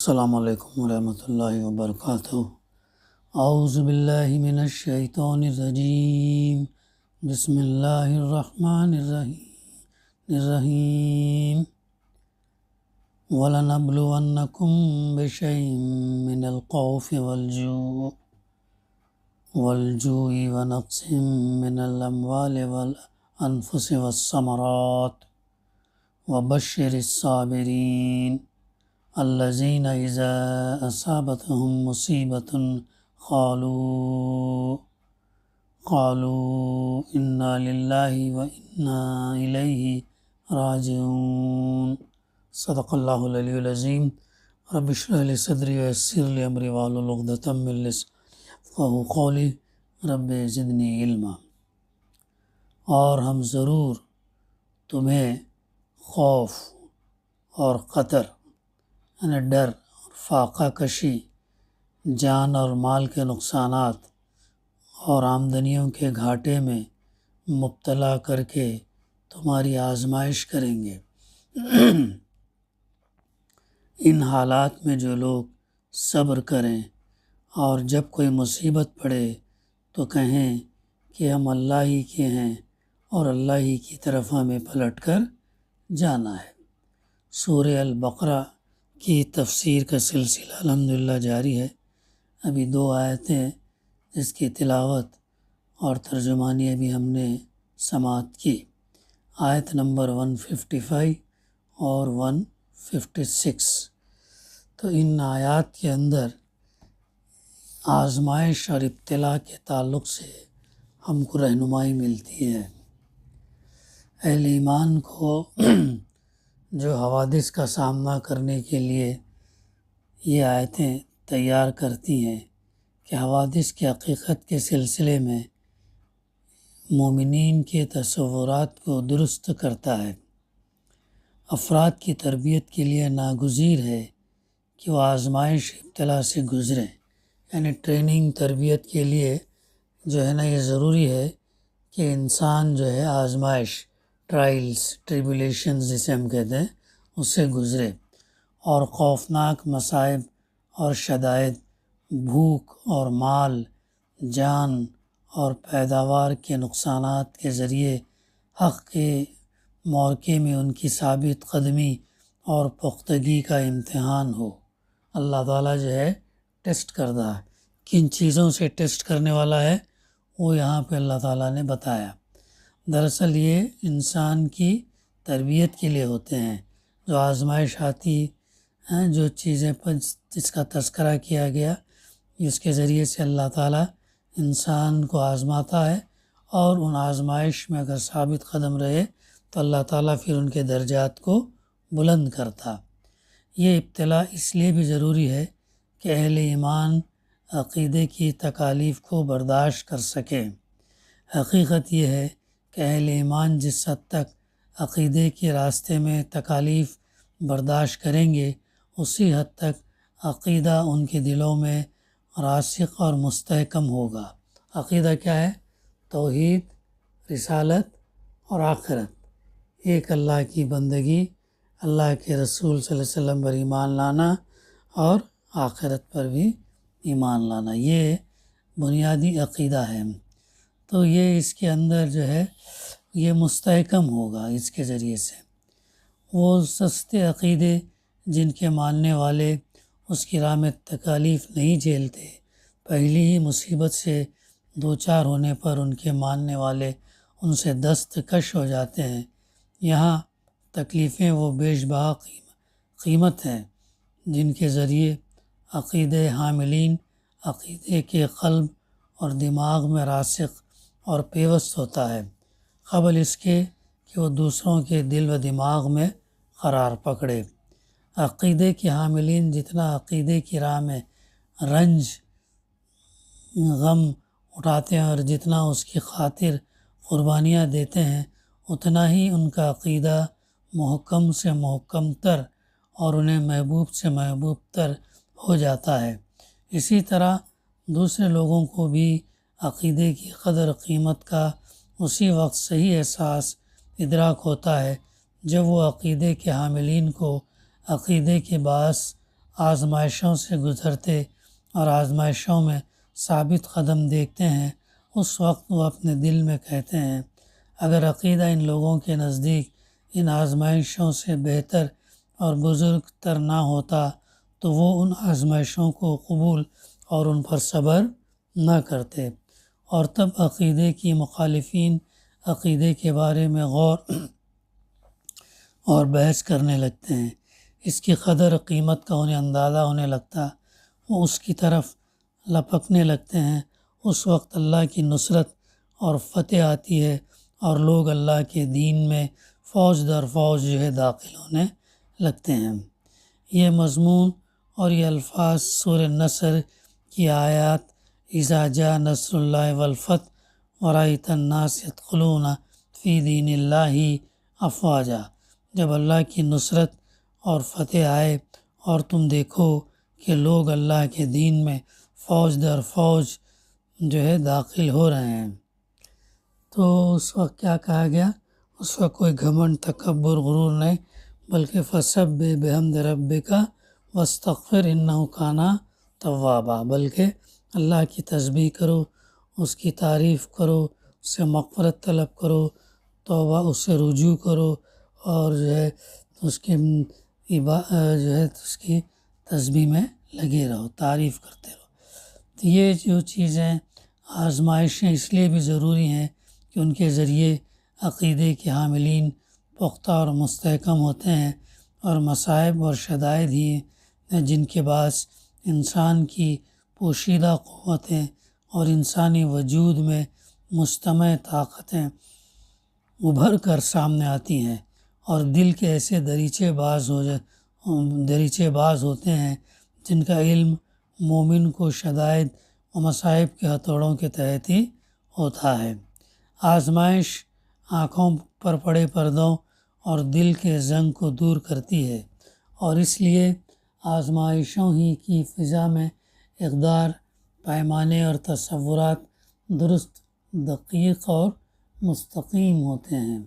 السلام علیکم ورحمۃ اللہ وبرکاتہ۔ اعوذ باللہ من الشیطان الرجیم، بسم اللہ الرحمن الرحیم۔ وَلَنَبْلُوَنَّكُمْ بِشَيْءٍ مِّنَ الْخَوْفِ وَالْجُوعِ وَنَقْصٍ مِّنَ الْأَمْوَالِ وَالْأَنفُسِ وَالثَّمَرَاتِ وَبَشِّرِ الصَّابِرِينَ الذين إذا أصابتهم مصيبة قالوا إنا لله وإنا إليه راجعون۔ صدق اللہ العلی العظیم۔ رب اشرح لي صدری ويسر لي أمری واحلل عقدۃ من لسانی یفقہوا قولی، رب زدنی علما۔ اور ہم ضرور تمہیں خوف اور قطر یعنی ڈر اور فاقہ کشی، جان اور مال کے نقصانات اور آمدنیوں کے گھاٹے میں مبتلا کر کے تمہاری آزمائش کریں گے۔ ان حالات میں جو لوگ صبر کریں اور جب کوئی مصیبت پڑے تو کہیں کہ ہم اللہ ہی کے ہیں اور اللہ ہی کی طرف ہمیں پلٹ کر جانا ہے۔ سورہ البقرہ کی تفسیر کا سلسلہ الحمدللہ جاری ہے۔ ابھی 2 آیتیں جس کی تلاوت اور ترجمانی ابھی ہم نے سماعت کی، آیت نمبر 155 اور 156۔ تو ان آیات کے اندر آزمائش اور ابتلا کے تعلق سے ہم کو رہنمائی ملتی ہے۔ اہل ایمان کو جو حوادث کا سامنا کرنے کے لیے یہ آیتیں تیار کرتی ہیں کہ حوادث کی حقیقت کے سلسلے میں مومنین کے تصورات کو درست کرتا ہے۔ افراد کی تربیت کے لیے ناگزیر ہے کہ وہ آزمائش ابتلا سے گزریں، یعنی ٹریننگ تربیت کے لیے جو ہے نا یہ ضروری ہے کہ انسان جو ہے آزمائش، ٹرائلز، ٹریبولیشنز جسے ہم کہتے ہیں، اس سے گزرے، اور خوفناک مصائب اور شدائد، بھوک اور مال، جان اور پیداوار کے نقصانات کے ذریعے حق کے موقع میں ان کی ثابت قدمی اور پختگی کا امتحان ہو۔ اللہ تعالیٰ جو ہے ٹیسٹ کردہ ہے۔ کن چیزوں سے ٹیسٹ کرنے والا ہے وہ یہاں پہ اللہ تعالیٰ نے بتایا۔ دراصل یہ انسان کی تربیت کے لیے ہوتے ہیں۔ جو آزمائش آتی ہیں، جو چیزیں پر جس کا تذکرہ کیا گیا، جس کے ذریعے سے اللہ تعالیٰ انسان کو آزماتا ہے، اور ان آزمائش میں اگر ثابت قدم رہے تو اللہ تعالیٰ پھر ان کے درجات کو بلند کرتا۔ یہ ابتلا اس لیے بھی ضروری ہے کہ اہل ایمان عقیدے کی تکالیف کو برداشت کر سکیں۔ حقیقت یہ ہے کہ اہل ایمان جس حد تک عقیدے کے راستے میں تکالیف برداشت کریں گے، اسی حد تک عقیدہ ان کے دلوں میں راسخ اور مستحکم ہوگا۔ عقیدہ کیا ہے؟ توحید، رسالت اور آخرت، ایک اللہ کی بندگی، اللہ کے رسول صلی اللہ علیہ وسلم پر ایمان لانا اور آخرت پر بھی ایمان لانا، یہ بنیادی عقیدہ ہے۔ تو یہ اس کے اندر جو ہے یہ مستحکم ہوگا اس کے ذریعے سے۔ وہ سستے عقیدے جن کے ماننے والے اس کی راہ میں تکالیف نہیں جھیلتے، پہلی ہی مصیبت سے دوچار ہونے پر ان کے ماننے والے ان سے دستکش ہو جاتے ہیں۔ یہاں تکلیفیں وہ بیش بہا قیمت ہیں جن کے ذریعے عقیدے حاملین عقیدے کے قلب اور دماغ میں راسخ اور پیوست ہوتا ہے، قبل اس کے کہ وہ دوسروں کے دل و دماغ میں قرار پکڑے۔ عقیدے کے حاملین جتنا عقیدے کی راہ میں رنج غم اٹھاتے ہیں اور جتنا اس کی خاطر قربانیاں دیتے ہیں، اتنا ہی ان کا عقیدہ محکم سے محکم تر اور انہیں محبوب سے محبوب تر ہو جاتا ہے۔ اسی طرح دوسرے لوگوں کو بھی عقیدے کی قدر قیمت کا اسی وقت صحیح احساس ادراک ہوتا ہے جب وہ عقیدے کے حاملین کو عقیدے کے باعث آزمائشوں سے گزرتے اور آزمائشوں میں ثابت قدم دیکھتے ہیں، اس وقت وہ اپنے دل میں کہتے ہیں اگر عقیدہ ان لوگوں کے نزدیک ان آزمائشوں سے بہتر اور بزرگ تر نہ ہوتا تو وہ ان آزمائشوں کو قبول اور ان پر صبر نہ کرتے، اور تب عقیدے کی مخالفین عقیدے کے بارے میں غور اور بحث کرنے لگتے ہیں، اس کی قدر قیمت کا انہیں اندازہ ہونے لگتا، وہ اس کی طرف لپکنے لگتے ہیں۔ اس وقت اللہ کی نصرت اور فتح آتی ہے اور لوگ اللہ کے دین میں فوج در فوج داخل ہونے لگتے ہیں۔ یہ مضمون اور یہ الفاظ سورہ نصر کی آیات اذا جاء نصر اللہ والفتح ورأیت الناس یدخلون فی دین اللہ افواجا، جب اللہ کی نصرت اور فتح آئے اور تم دیکھو کہ لوگ اللہ کے دین میں فوج در فوج داخل ہو رہے ہیں، تو اس وقت کیا کہا گیا؟ اس وقت کوئی گھمنڈ تکبر غرور نہیں، بلکہ فسبح بحمد ربک واستغفر انہ کان توابا، بلکہ اللہ کی تسبیح کرو، اس کی تعریف کرو، اس سے مغفرت طلب کرو، توبہ اس سے رجوع کرو، اور اس کی اس کی تسبیح میں لگے رہو، تعریف کرتے رہو۔ تو یہ جو چیزیں آزمائشیں اس لیے بھی ضروری ہیں کہ ان کے ذریعے عقیدے کے حاملین پختہ اور مستحکم ہوتے ہیں، اور مصائب اور شدائد ہی ہیں جن کے باعث انسان کی پوشیدہ قوتیں اور انسانی وجود میں مجتمع طاقتیں ابھر کر سامنے آتی ہیں، اور دل کے ایسے دریچے باز ہوتے ہیں جن کا علم مومن کو شدائد و مصائب کے ہتھوڑوں کے تحت ہی ہوتا ہے۔ آزمائش آنکھوں پر پڑے پردوں اور دل کے زنگ کو دور کرتی ہے، اور اس لیے آزمائشوں ہی کی فضا میں اقدار، پیمانے اور تصورات درست، دقیق اور مستقیم ہوتے ہیں۔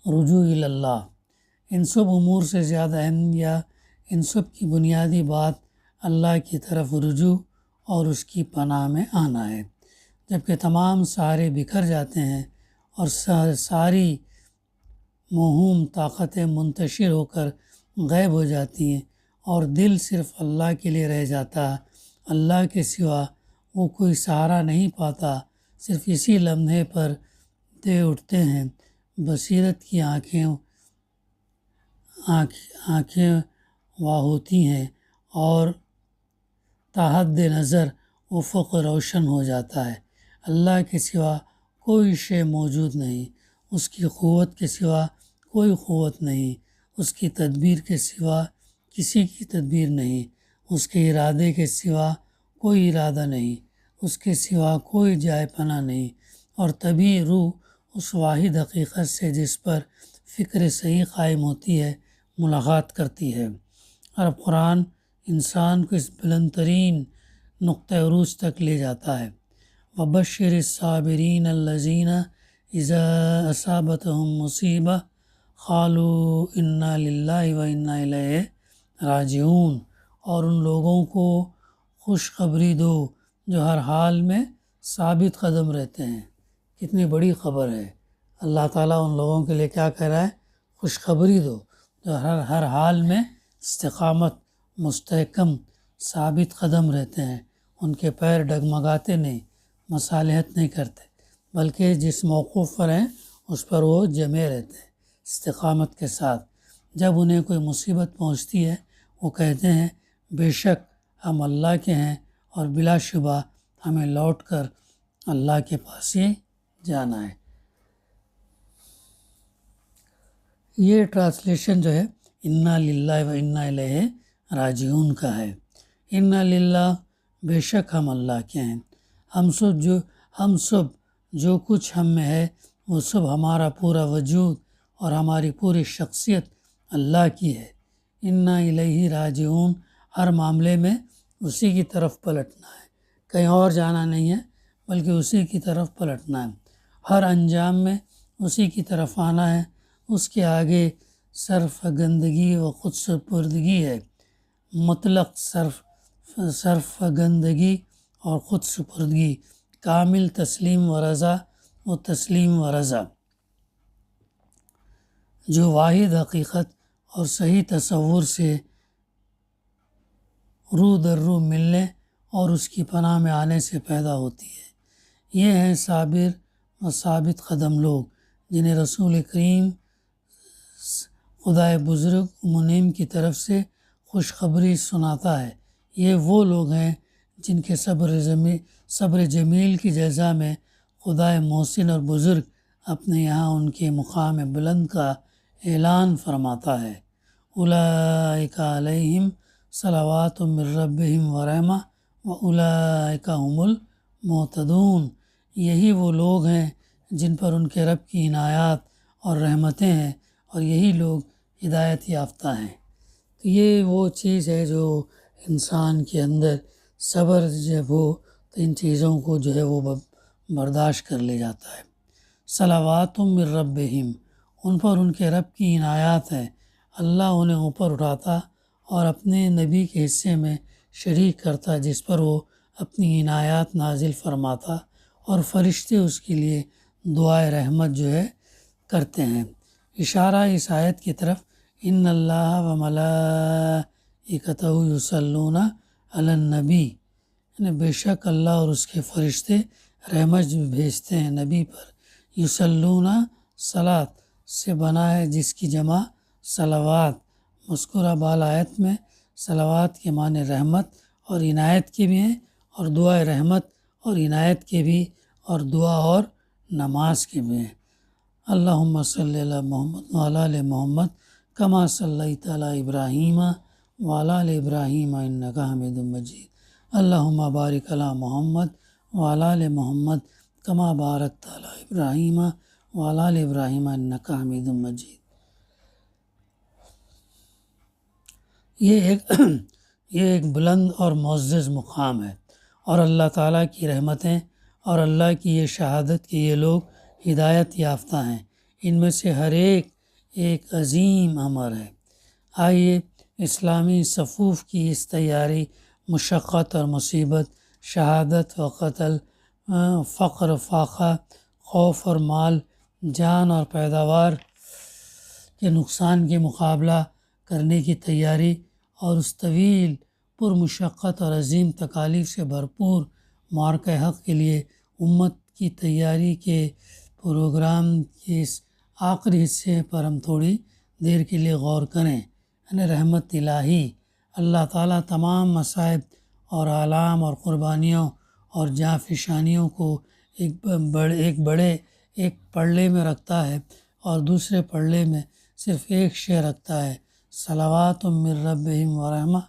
رجوع اللہ، ان سب امور سے زیادہ اہم یا ان سب کی بنیادی بات اللہ کی طرف رجوع اور اس کی پناہ میں آنا ہے۔ جبکہ تمام سہارے بکھر جاتے ہیں اور ساری موہوم طاقتیں منتشر ہو کر غائب ہو جاتی ہیں، اور دل صرف اللہ کے لیے رہ جاتا، اللہ کے سوا وہ کوئی سہارا نہیں پاتا، صرف اسی لمحے پر دے اٹھتے ہیں، بصیرت کی آنکھیں واہ ہوتی ہیں اور تحت نظر افق روشن ہو جاتا ہے۔ اللہ کے سوا کوئی شے موجود نہیں، اس کی قوت کے سوا کوئی قوت نہیں، اس کی تدبیر کے سوا کسی کی تدبیر نہیں، اس کے ارادے کے سوا کوئی ارادہ نہیں، اس کے سوا کوئی جائے پناہ نہیں، اور تبھی روح اس واحد حقیقت سے جس پر فکر صحیح قائم ہوتی ہے ملاقات کرتی ہے۔ اور قرآن انسان کو اس بلند ترین نقطہ عروج تک لے جاتا ہے۔ وَبَشِّرِ الصَّابِرِينَ الَّذِينَ إِذَا أَصَابَتْهُم مُّصِیبَةٌ قَالُوا إِنَّا لِلَّهِ وَإِنَّا إِلَیْهِ راجعون، اور ان لوگوں کو خوشخبری دو جو ہر حال میں ثابت قدم رہتے ہیں۔ کتنی بڑی خبر ہے، اللہ تعالیٰ ان لوگوں کے لیے کیا کہہ رہا ہے؟ خوشخبری دو جو ہر حال میں استقامت، مستحکم، ثابت قدم رہتے ہیں، ان کے پیر ڈگمگاتے نہیں، مصالحت نہیں کرتے، بلکہ جس موقف پر ہیں اس پر وہ جمے رہتے ہیں استقامت کے ساتھ۔ جب انہیں کوئی مصیبت پہنچتی ہے وہ کہتے ہیں بے شک ہم اللہ کے ہیں اور بلا شبہ ہمیں لوٹ کر اللہ کے پاس ہی جانا ہے۔ یہ ٹرانسلیشن جو ہے انا للہ و انا الیہ راجعون کا ہے۔ انا للہ، بے شک ہم اللہ کے ہیں، ہم سب جو کچھ ہم میں ہے وہ سب، ہمارا پورا وجود اور ہماری پوری شخصیت اللہ کی ہے۔ انا الیہ راجعون، ہر معاملے میں اسی کی طرف پلٹنا ہے، کہیں اور جانا نہیں ہے بلکہ اسی کی طرف پلٹنا ہے، ہر انجام میں اسی کی طرف آنا ہے، اس کے آگے سرفگندگی و خود سپردگی ہے، مطلق سرفگندگی اور خود سپردگی، کامل تسلیم و رضا، جو واحد حقیقت اور صحیح تصور سے رو در رو ملنے اور اس کی پناہ میں آنے سے پیدا ہوتی ہے۔ یہ ہیں صابر و ثابت قدم لوگ جنہیں رسول کریم خدائے بزرگ منعم کی طرف سے خوشخبری سناتا ہے۔ یہ وہ لوگ ہیں جن کے صبر جمیل کی جزا میں خدائے محسن اور بزرگ اپنے یہاں ان کے مقام بلند کا اعلان فرماتا ہے۔ اولئک علیہم صلوات من ربہم ورحمہ واولئک هم المہتدون۔ یہی وہ لوگ ہیں جن پر ان کے رب کی عنایات اور رحمتیں ہیں، اور یہی لوگ ہدایت یافتہ ہیں۔ تو یہ وہ چیز ہے جو انسان کے اندر صبر جب ہو تو ان چیزوں کو جو ہے وہ برداشت کر لے جاتا ہے۔ صلوات من ربہم، ان پر ان کے رب کی عنایات ہیں، اللہ انہیں اوپر اٹھاتا اور اپنے نبی کے حصے میں شریک کرتا جس پر وہ اپنی عنایات نازل فرماتا، اور فرشتے اس کے لیے دعائے رحمت جو ہے کرتے ہیں۔ اشارہ اس آیت کی طرف، ان اللہ و ملائکتہ یصلون علی النبی، یعنی بے شک اللہ اور اس کے فرشتے رحمت بھیجتے ہیں نبی پر۔ یصلون صلاۃ سے بنا ہے جس کی جمع صلوات، مذکورہ بال آیت میں صلوات کے معنی رحمت اور عنایت کے بھی ہیں، اور دعائے رحمت اور عنایت کے بھی، اور دعا اور نماز کے بھی ہیں۔ اللہم صلی علی محمد وعلی آل محمد کما صلیت علی ابراہیم وعلی آل ابراہیم انک حمید مجید۔ اللہم بارک علی محمد وعلی آل محمد کما بارکت علی ابراہیم وعلی آل ابراہیم انک حمید مجید۔ یہ ایک بلند اور معزز مقام ہے، اور اللہ تعالیٰ کی رحمتیں اور اللہ کی یہ شہادت کہ یہ لوگ ہدایت یافتہ ہیں، ان میں سے ہر ایک عظیم امر ہے۔ آئیے اسلامی صفوف کی اس تیاری، مشقت اور مصیبت، شہادت و قتل، فقر فاقہ، خوف اور مال، جان اور پیداوار کے نقصان کے مقابلہ کرنے کی تیاری، اور اس طویل پرمشقت اور عظیم تکالیف سے بھرپور معرکہ حق کے لیے امت کی تیاری کے پروگرام کے اس آخری حصے پر ہم تھوڑی دیر کے لیے غور کریں۔ یعنی رحمت الہی، اللہ تعالیٰ تمام مصائب اور آلام اور قربانیوں اور جاں فشانیوں کو ایک پلڑے میں رکھتا ہے، اور دوسرے پلڑے میں صرف ایک شے رکھتا ہے، صلوات من ربہم ورحمہ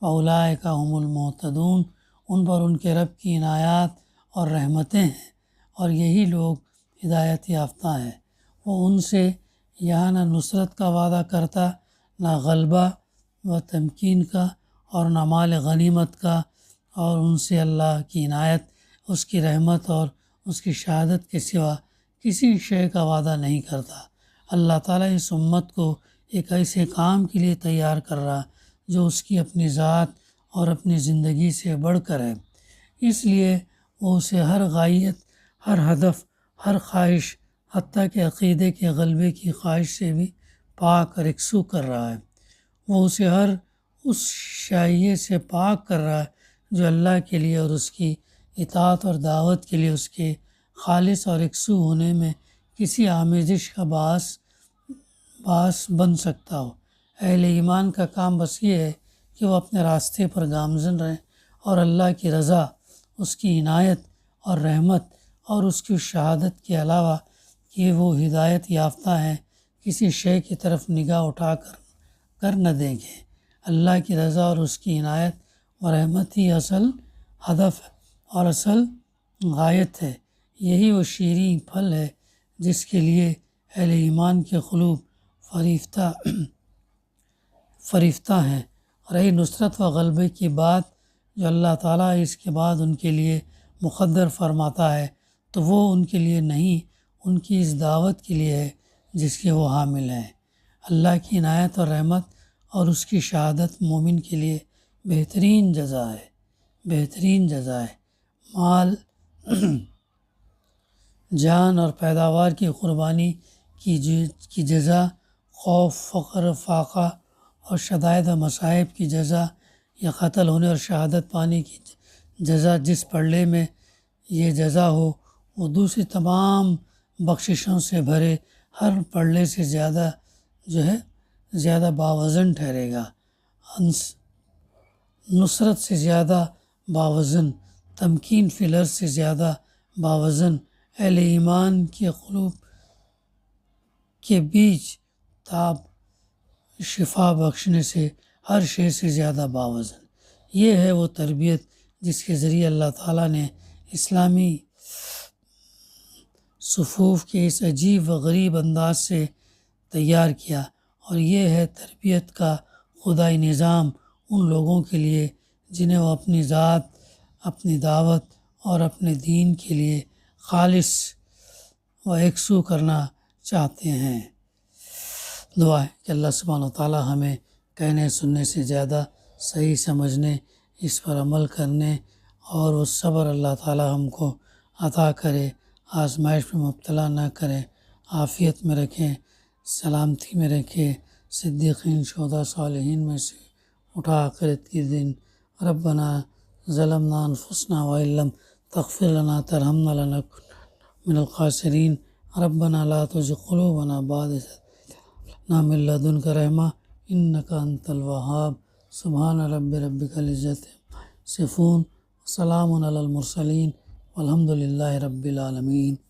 واولئک هم المہتدون۔ ان پر ان کے رب کی عنایات اور رحمتیں ہیں، اور یہی لوگ ہدایت یافتہ ہیں۔ وہ ان سے یہاں نہ نصرت کا وعدہ کرتا، نہ غلبہ و تمکین کا، اور نہ مال غنیمت کا، اور ان سے اللہ کی عنایت، اس کی رحمت اور اس کی شہادت کے سوا کسی شے کا وعدہ نہیں کرتا۔ اللہ تعالیٰ اس امت کو ایک ایسے کام کے لیے تیار کر رہا جو اس کی اپنی ذات اور اپنی زندگی سے بڑھ کر ہے، اس لیے وہ اسے ہر غائیت، ہر ہدف، ہر خواہش، حتیٰ کہ عقیدے کے غلبے کی خواہش سے بھی پاک اور یکسو کر رہا ہے۔ وہ اسے ہر اس شائعے سے پاک کر رہا ہے جو اللہ کے لیے اور اس کی اطاعت اور دعوت کے لیے اس کے خالص اور یکسو ہونے میں کسی آمیزش کا باعث بن سکتا ہو۔ اہل ایمان کا کام بس یہ ہے کہ وہ اپنے راستے پر گامزن رہیں، اور اللہ کی رضا، اس کی عنایت اور رحمت اور اس کی شہادت کے علاوہ کہ وہ ہدایت یافتہ ہیں، کسی شے کی طرف نگاہ اٹھا کر نہ دیکھیں۔ اللہ کی رضا اور اس کی عنایت و رحمت ہی اصل ہدف اور اصل غایت ہے۔ یہی وہ شیریں پھل ہے جس کے لیے اہل ایمان کے قلوب فریفتہ ہیں۔ رہی نصرت و غلبے کی بات جو اللہ تعالیٰ اس کے بعد ان کے لیے مقدر فرماتا ہے، تو وہ ان کے لیے نہیں، ان کی اس دعوت کے لیے ہے جس کے وہ حامل ہیں۔ اللہ کی عنایت اور رحمت اور اس کی شہادت مومن کے لیے بہترین جزا ہے، بہترین جزا ہے۔ مال، جان اور پیداوار کی قربانی کی جزا، خوف، فقر، فاقہ اور شدائد و مصائب کی جزا، یا قتل ہونے اور شہادت پانے کی جزا، جس پلڑے میں یہ جزا ہو وہ دوسری تمام بخششوں سے بھرے ہر پلڑے سے زیادہ باوزن ٹھہرے گا، نصرت سے زیادہ باوزن، تمکین فی الارض سے زیادہ باوزن، اہل ایمان کے قلوب کے بیچ تاب شفا بخشنے سے ہر شے سے زیادہ باوزن۔ یہ ہے وہ تربیت جس کے ذریعے اللہ تعالیٰ نے اسلامی صفوف کے اس عجیب و غریب انداز سے تیار کیا، اور یہ ہے تربیت کا خدائی نظام ان لوگوں کے لیے جنہیں وہ اپنی ذات، اپنی دعوت اور اپنے دین کے لیے خالص و یکسو کرنا چاہتے ہیں۔ دعا ہے کہ اللہ سبحانہ و تعالیٰ ہمیں کہنے سننے سے زیادہ صحیح سمجھنے، اس پر عمل کرنے اور وہ صبر اللہ تعالیٰ ہم کو عطا کرے، آزمائش میں مبتلا نہ کرے، عافیت میں رکھیں، سلامتی میں رکھے، صدیقین، شہداء، صالحین میں سے اٹھا آخرت کے دن۔ ربنا ظلمنا انفسنا وإن لم تغفر لنا ترحمنا لنكن من الخاسرین۔ ربنا لا تزغ قلوبنا بعد إذ هديتنا من لدنك رحمة إنك أنت الوهاب۔ سبحان ربك العزة عما يصفون وسلام على المرسلين والحمد لله رب العالمين۔